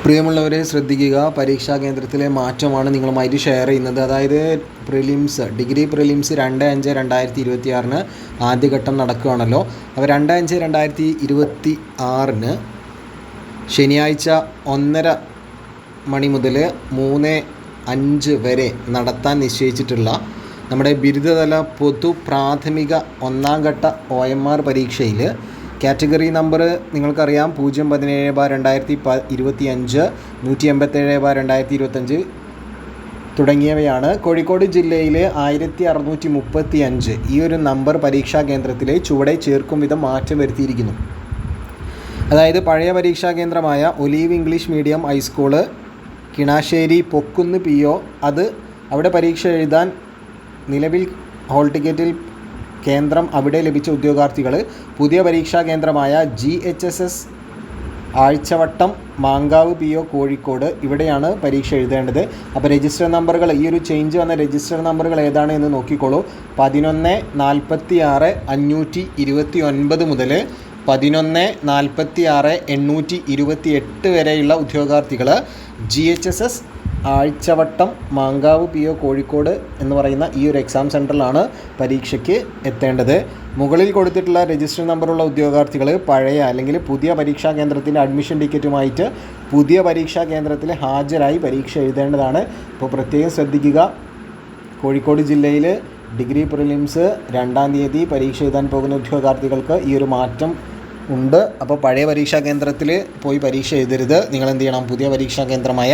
പ്രിയമുള്ളവരെ ശ്രദ്ധിക്കുക, പരീക്ഷാ കേന്ദ്രത്തിലെ മാറ്റമാണ് നിങ്ങളുമായിട്ട് ഷെയർ ചെയ്യുന്നത്. അതായത് ഡിഗ്രി പ്രിലിംസ് 2/5/2026 ആദ്യഘട്ടം നടക്കുകയാണല്ലോ. അപ്പോൾ 2/5/2026 ശനിയാഴ്ച 1:30 മണി മുതൽ 3:05 വരെ നടത്താൻ നിശ്ചയിച്ചിട്ടുള്ള നമ്മുടെ ബിരുദതല പൊതു പ്രാഥമിക 1ാം ഘട്ട OMR പരീക്ഷയിൽ കാറ്റഗറി നമ്പർ നിങ്ങൾക്കറിയാം, 017/2025, 187/2025 തുടങ്ങിയവയാണ്. കോഴിക്കോട് ജില്ലയിലെ 1635 ഈ ഒരു നമ്പർ പരീക്ഷാ കേന്ദ്രത്തിലെ ചുവടെ ചേർക്കും വിധം മാറ്റം വരുത്തിയിരിക്കുന്നു. അതായത് പഴയ പരീക്ഷാ കേന്ദ്രമായ olive English medium high school Kinassery Pokkunnu PO, അവിടെ പരീക്ഷ എഴുതാൻ നിലവിൽ ഹോൾ ടിക്കറ്റിൽ കേന്ദ്രം അവിടെ ലഭിച്ച ഉദ്യോഗാർത്ഥികൾ പുതിയ പരീക്ഷാ കേന്ദ്രമായ GHSS ആഴ്ചവട്ടം മാങ്കാവ് PO കോഴിക്കോട് ഇവിടെയാണ് പരീക്ഷ എഴുതേണ്ടത്. അപ്പോൾ രജിസ്റ്റർ നമ്പറുകൾ, ഈ ഒരു ചേഞ്ച് വന്ന രജിസ്റ്റർ നമ്പറുകൾ ഏതാണ് എന്ന് നോക്കിക്കോളൂ. 1146/529 മുതൽ 1146/828 വരെയുള്ള ഉദ്യോഗാർത്ഥികൾ GHSS ആഴ്ചവട്ടം മാങ്കാവ് PO കോഴിക്കോട് എന്ന് പറയുന്ന ഈ ഒരു എക്സാം സെൻറ്ററിലാണ് പരീക്ഷയ്ക്ക് എത്തേണ്ടത്. മുകളിൽ കൊടുത്തിട്ടുള്ള രജിസ്റ്റർ നമ്പറുള്ള ഉദ്യോഗാർത്ഥികൾ പഴയ അല്ലെങ്കിൽ പുതിയ പരീക്ഷാ കേന്ദ്രത്തിൻ്റെ അഡ്മിഷൻ ടിക്കറ്റുമായിട്ട് പുതിയ പരീക്ഷാ കേന്ദ്രത്തിൽ ഹാജരായി പരീക്ഷ എഴുതേണ്ടതാണ്. അപ്പോൾ പ്രത്യേകം ശ്രദ്ധിക്കുക, കോഴിക്കോട് ജില്ലയിൽ ഡിഗ്രി പ്രിലിംസ് 2-ാം തീയതി പരീക്ഷ എഴുതാൻ പോകുന്ന ഉദ്യോഗാർത്ഥികൾക്ക് ഈ ഒരു മാറ്റം ഉണ്ട്. അപ്പോൾ പഴയ പരീക്ഷാ കേന്ദ്രത്തിൽ പോയി പരീക്ഷ എഴുതരുത്. നിങ്ങൾ എന്ത് ചെയ്യണം? പുതിയ പരീക്ഷാ കേന്ദ്രമായ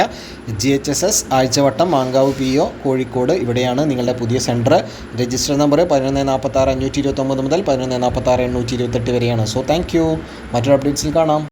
GHSS ആഴ്ചവട്ടം മാങ്കാവ് PO കോഴിക്കോട് ഇവിടെയാണ് നിങ്ങളുടെ പുതിയ സെൻറ്റർ. രജിസ്റ്റർ നമ്പർ 1146/529 മുതൽ 1146/828 വരെയാണ്. So thank you. മറ്റൊരു അപ്ഡേറ്റ്സിൽ കാണാം.